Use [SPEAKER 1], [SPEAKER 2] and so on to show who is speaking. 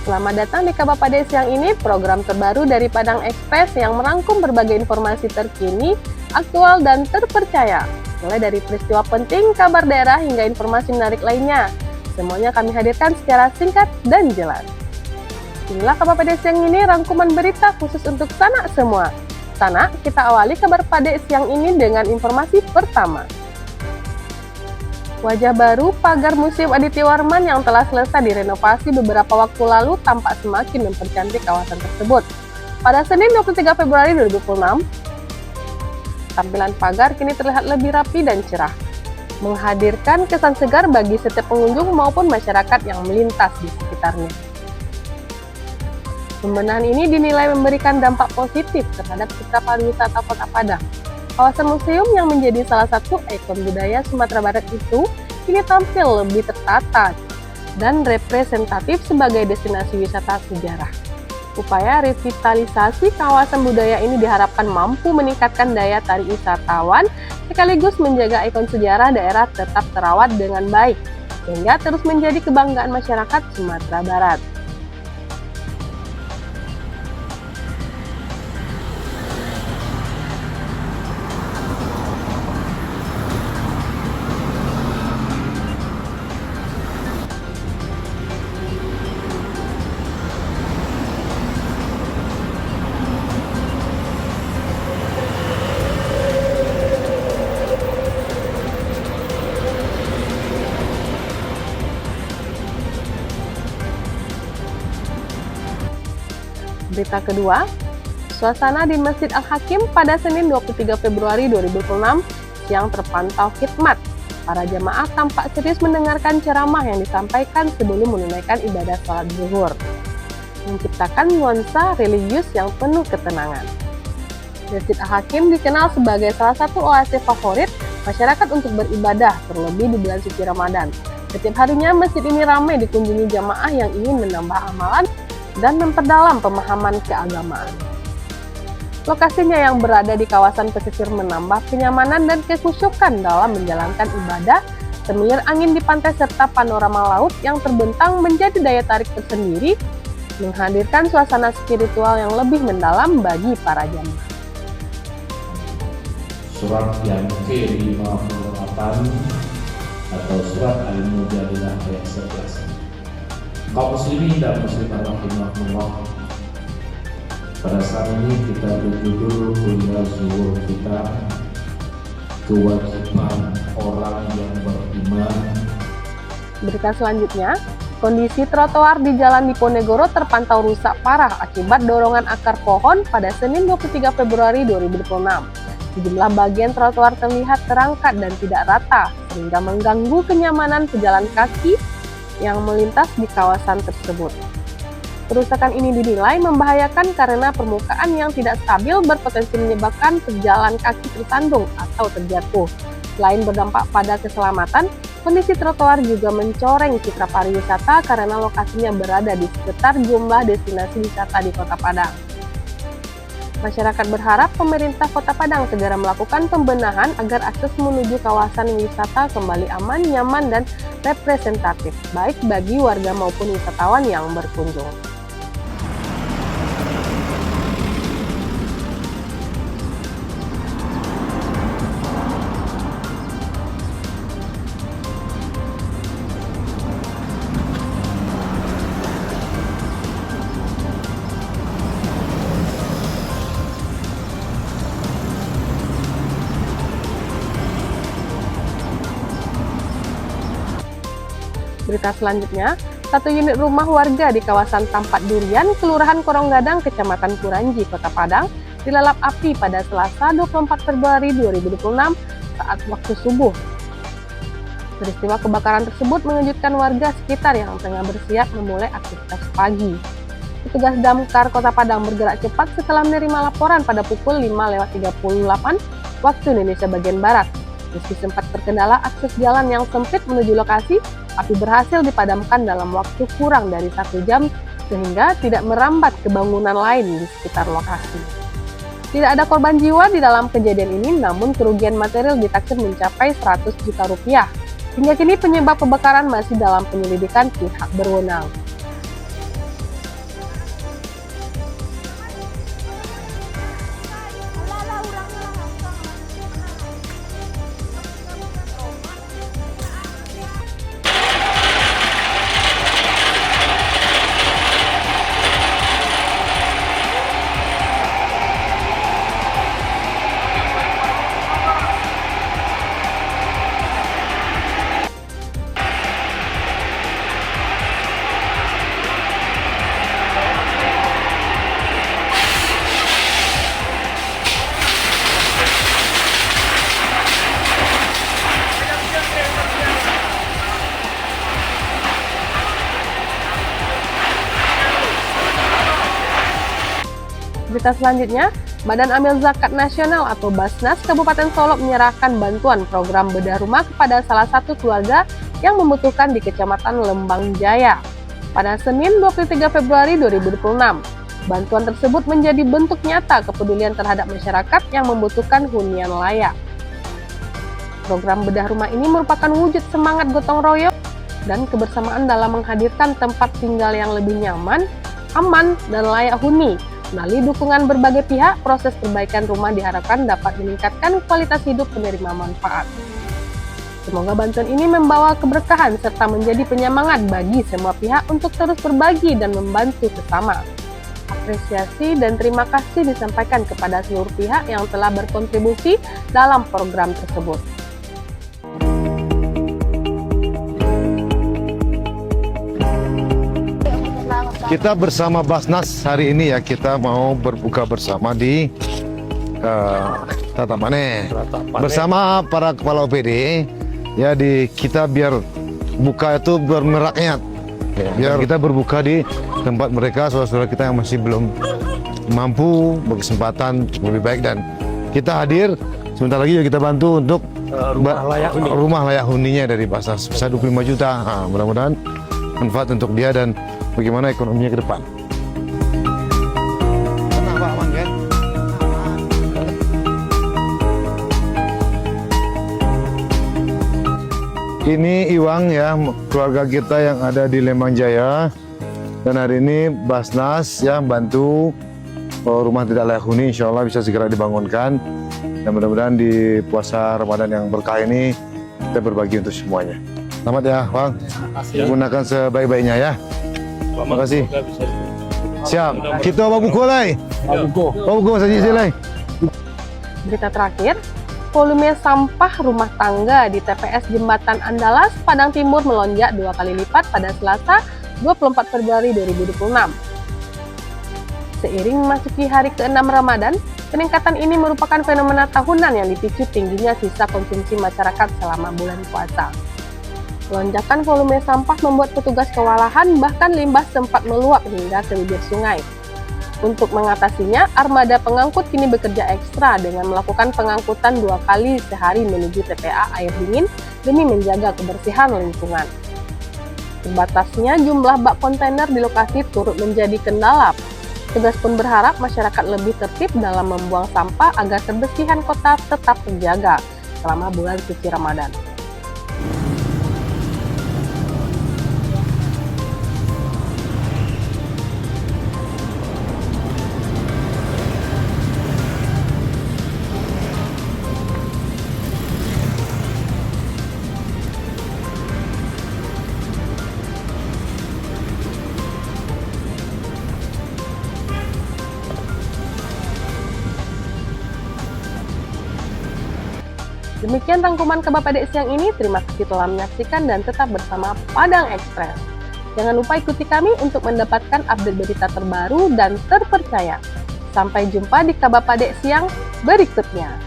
[SPEAKER 1] Selamat datang di Kabar Pade Siang ini, program terbaru dari Padang Express yang merangkum berbagai informasi terkini, aktual, dan terpercaya. Mulai dari peristiwa penting, kabar daerah, hingga informasi menarik lainnya. Semuanya kami hadirkan secara singkat dan jelas. Inilah Kabar Pade Siang ini, rangkuman berita khusus untuk Sanak semua. Sanak, kita awali Kabar Pade Siang ini dengan informasi pertama. Wajah baru pagar Museum Aditya Warman yang telah selesai direnovasi beberapa waktu lalu tampak semakin mempercantik kawasan tersebut. Pada Senin 23 Februari 2026, tampilan pagar kini terlihat lebih rapi dan cerah, menghadirkan kesan segar bagi setiap pengunjung maupun masyarakat yang melintas di sekitarnya. Pembenahan ini dinilai memberikan dampak positif terhadap citra pariwisata Kota Padang. Kawasan museum yang menjadi salah satu ikon budaya Sumatera Barat itu kini tampil lebih tertata dan representatif sebagai destinasi wisata sejarah. Upaya revitalisasi kawasan budaya ini diharapkan mampu meningkatkan daya tarik wisatawan sekaligus menjaga ikon sejarah daerah tetap terawat dengan baik, sehingga terus menjadi kebanggaan masyarakat Sumatera Barat. Berita kedua, suasana di Masjid Al-Hakim pada Senin 23 Februari 2026 siang terpantau khidmat. Para jamaah tampak serius mendengarkan ceramah yang disampaikan sebelum menunaikan ibadah sholat zuhur, menciptakan nuansa religius yang penuh ketenangan. Masjid Al-Hakim dikenal sebagai salah satu oasis favorit masyarakat untuk beribadah, terlebih di bulan suci Ramadan. Setiap harinya masjid ini ramai dikunjungi jamaah yang ingin menambah amalan dan memperdalam pemahaman keagamaan. Lokasinya yang berada di kawasan pesisir menambah kenyamanan dan kekhusyukan dalam menjalankan ibadah. Semilir angin di pantai serta panorama laut yang terbentang menjadi daya tarik tersendiri, menghadirkan suasana spiritual yang lebih mendalam bagi para jamaah.
[SPEAKER 2] Surat yang ke-58 atau surat Al-Mujadilah ayat 11. Kaum muslimin dan muslimat rahimahullah, pada saat ini kita berjudul kuliah zuhur kita, kewajiban orang yang beriman.
[SPEAKER 1] Berita selanjutnya, kondisi trotoar di Jalan Diponegoro terpantau rusak parah akibat dorongan akar pohon pada Senin 23 Februari 2026. Sejumlah bagian trotoar terlihat terangkat dan tidak rata, sehingga mengganggu kenyamanan pejalan kaki yang melintas di kawasan tersebut. Kerusakan ini dinilai membahayakan karena permukaan yang tidak stabil berpotensi menyebabkan pejalan kaki tersandung atau terjatuh. Selain berdampak pada keselamatan, kondisi trotoar juga mencoreng citra pariwisata karena lokasinya berada di sekitar jumlah destinasi wisata di Kota Padang. Masyarakat berharap pemerintah Kota Padang segera melakukan pembenahan agar akses menuju kawasan wisata kembali aman, nyaman, dan representatif, baik bagi warga maupun wisatawan yang berkunjung. Berita selanjutnya, satu unit rumah warga di kawasan Tampak Durian, Kelurahan Koronggadang, Kecamatan Kuranji, Kota Padang, dilalap api pada Selasa 24 Februari 2026 saat waktu subuh. Peristiwa kebakaran tersebut mengejutkan warga sekitar yang tengah bersiap memulai aktivitas pagi. Petugas damkar Kota Padang bergerak cepat setelah menerima laporan pada pukul 5:38 waktu Indonesia bagian Barat. Meski sempat terkendala akses jalan yang sempit menuju lokasi, api berhasil dipadamkan dalam waktu kurang dari 1 jam sehingga tidak merambat ke bangunan lain di sekitar lokasi. Tidak ada korban jiwa di dalam kejadian ini, namun kerugian material ditaksir mencapai 100 juta rupiah. Hingga kini penyebab kebakaran masih dalam penyelidikan pihak berwenang. Berita selanjutnya, Badan Amil Zakat Nasional atau Basnas Kabupaten Solok menyerahkan bantuan program bedah rumah kepada salah satu keluarga yang membutuhkan di Kecamatan Lembang Jaya pada Senin 23 Februari 2026. Bantuan tersebut menjadi bentuk nyata kepedulian terhadap masyarakat yang membutuhkan hunian layak. Program bedah rumah ini merupakan wujud semangat gotong royong dan kebersamaan dalam menghadirkan tempat tinggal yang lebih nyaman, aman, dan layak huni. Melalui dukungan berbagai pihak, proses perbaikan rumah diharapkan dapat meningkatkan kualitas hidup penerima manfaat. Semoga bantuan ini membawa keberkahan serta menjadi penyemangat bagi semua pihak untuk terus berbagi dan membantu sesama. Apresiasi dan terima kasih disampaikan kepada seluruh pihak yang telah berkontribusi dalam program tersebut.
[SPEAKER 3] Kita bersama Basnas hari ini ya, kita mau berbuka bersama di Tatamane bersama para kepala OPD ya, kita biar buka itu bermerakyat ya, biar kita berbuka di tempat mereka, saudara-saudara kita yang masih belum mampu, berkesempatan lebih baik, dan kita hadir sebentar lagi kita bantu untuk rumah layak huninya dari Basnas bisa 25 juta. Nah, mudah-mudahan manfaat untuk dia dan bagaimana ekonominya ke depan. Ini Iwang ya, keluarga kita yang ada di Lembang Jaya, dan hari ini Basnas ya bantu rumah tidak layak huni, insya Allah bisa segera dibangunkan, dan mudah-mudahan di puasa Ramadan yang berkah ini kita berbagi untuk semuanya. Selamat ya Bang, gunakan sebaik-baiknya ya. Terima kasih. Siap. Kita bawa buku lagi. Bawa buku saja silai.
[SPEAKER 1] Berita terakhir, volume sampah rumah tangga di TPS Jembatan Andalas, Padang Timur melonjak 2 kali lipat pada Selasa 24 Februari 2026. Seiring memasuki hari ke-6 Ramadan, peningkatan ini merupakan fenomena tahunan yang dipicu tingginya sisa konsumsi masyarakat selama bulan puasa. Lonjakan volume sampah membuat petugas kewalahan, bahkan limbah sempat meluap hingga ke bibir sungai. Untuk mengatasinya, armada pengangkut kini bekerja ekstra dengan melakukan pengangkutan 2 kali sehari menuju TPA air dingin demi menjaga kebersihan lingkungan. Terbatasnya jumlah bak kontainer di lokasi turut menjadi kendala. Petugas pun berharap masyarakat lebih tertib dalam membuang sampah agar kebersihan kota tetap terjaga selama bulan suci Ramadan. Demikian rangkuman Kabar Pade siang ini. Terima kasih telah menyaksikan dan tetap bersama Padang Express. Jangan lupa ikuti kami untuk mendapatkan update berita terbaru dan terpercaya. Sampai jumpa di Kabar Pade siang berikutnya.